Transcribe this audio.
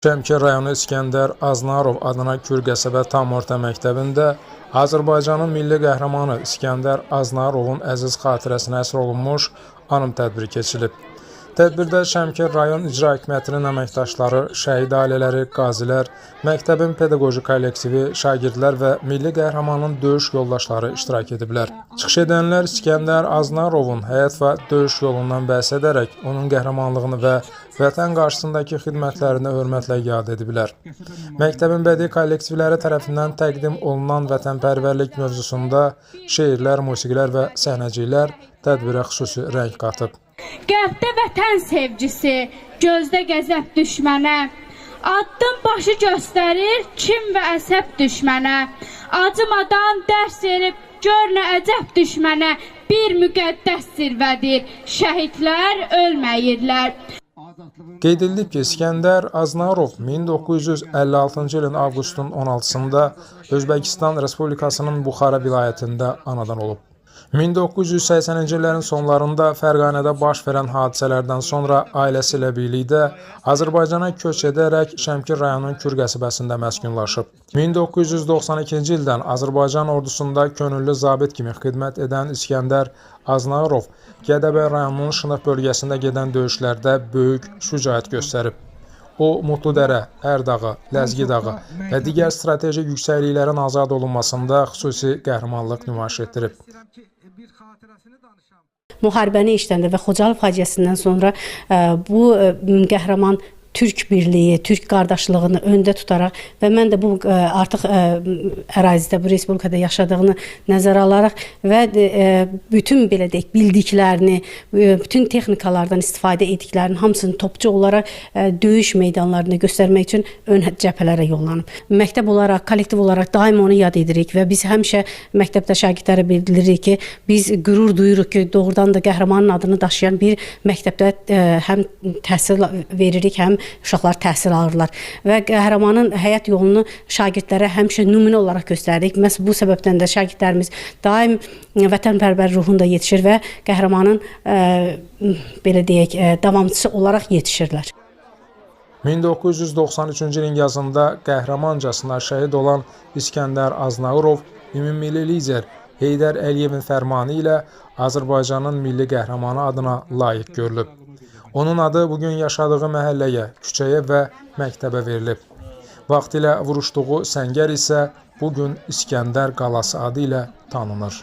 Şəmkir rayonu İskəndər Aznarov adına Kür qəsəbə tam orta məktəbində Azərbaycanın milli qəhrəmanı İskəndər Aznarovun əziz xatirəsinə həsr olunmuş anım tədbiri keçirilib. Tədbirdə Şəmkir rayon icra hakimiyyətinin əməkdaşları, şəhid ailələri, qazilər, məktəbin pedaqoji kollektivi, şagirdlər və milli qəhrəmanın döyüş yoldaşları iştirak ediblər. Çıxış edənlər İskəndər Aznarovun həyat və döyüş yolundan bəhs edərək onun qəhrəmanlığını və vətən qarşısındakı xidmətlərini hörmətlə yad ediblər. Məktəbin bədii kollektivləri tərəfindən təqdim olunan vətənpərvərlik mövzusunda şeirlər, musiqilər və səhnəciklər tədbirə xüsusi rəng qatıb. Qəlbdə vətən sevgisi, gözdə qəzəb düşmənə, addım başı göstərir kim və əsəb düşmənə, acımadan dərs verib gör nə əcəb düşmənə, bir müqəddəs zirvədir, şəhidlər ölməyirlər. Qeyd edilib ki, İskəndər Aznarov 1956-cı ilin avqustun 16-sında Özbəkistan Respublikasının Buxara vilayətində anadan olub. 1980-ci illərin sonlarında Fərqanədə baş verən hadisələrdən sonra ailəsi ilə birlikdə Azərbaycana köç edərək Şəmkir rayonunun Kür qəsəbəsində məskunlaşıb. 1992-ci ildən Azərbaycan ordusunda könüllü zabit kimi xidmət edən İskəndər Aznarov Gədəbəy rayonunun Şınıq bölgəsində gedən döyüşlərdə böyük şücaət göstərib. O, Mutludərə, Ərdağı, Ləzgi dağı və digər strateji yüksəkliklərin azad olunmasında xüsusi qəhrəmanlıq nümayiş etdirib. Müharibəni işləndə və Xocalı faciəsindən sonra bu qəhrəman Türk birliyi, Türk qardaşlığını öndə tutaraq və mən də bu artıq ərazidə, bu respublikada yaşadığını nəzərə alaraq və bütün belə deyək bildiklərini, bütün texnikalardan istifadə etdiklərinin hamısını topçu olaraq döyüş meydanlarında göstərmək üçün ön cəbhələrə yollanıb. Məktəb olaraq, kollektiv olaraq daim onu yad edirik və biz həmişə məktəbdə şagirdlərə bildiririk ki, biz qürur duyuruq ki, doğrudan da qəhrəmanın adını daşıyan bir məktəbdə həm təhsil veririk, həm uşaqlar təhsil alırlar və qəhrəmanın həyat yolunu şagirdlərə həmişə nümunə olaraq göstərdik. Məhz bu səbəbdən də şagirdlərimiz daim vətənpərvər ruhunda yetişir və qəhrəmanın belə deyək davamçısı olaraq yetişirlər. 1993-cü ilin yazında qəhrəmancasına şəhid olan İskəndər Aznarov ümummilli lider Heydər Əliyevin fərmanı ilə Azərbaycanın milli qəhrəmanı adına layiq görülüb. Onun adı bugün yaşadığı məhəlləyə, küçəyə və məktəbə verilib. Vaxtilə vuruşduğu səngər isə bugün İskəndər qalası adı ilə tanınır.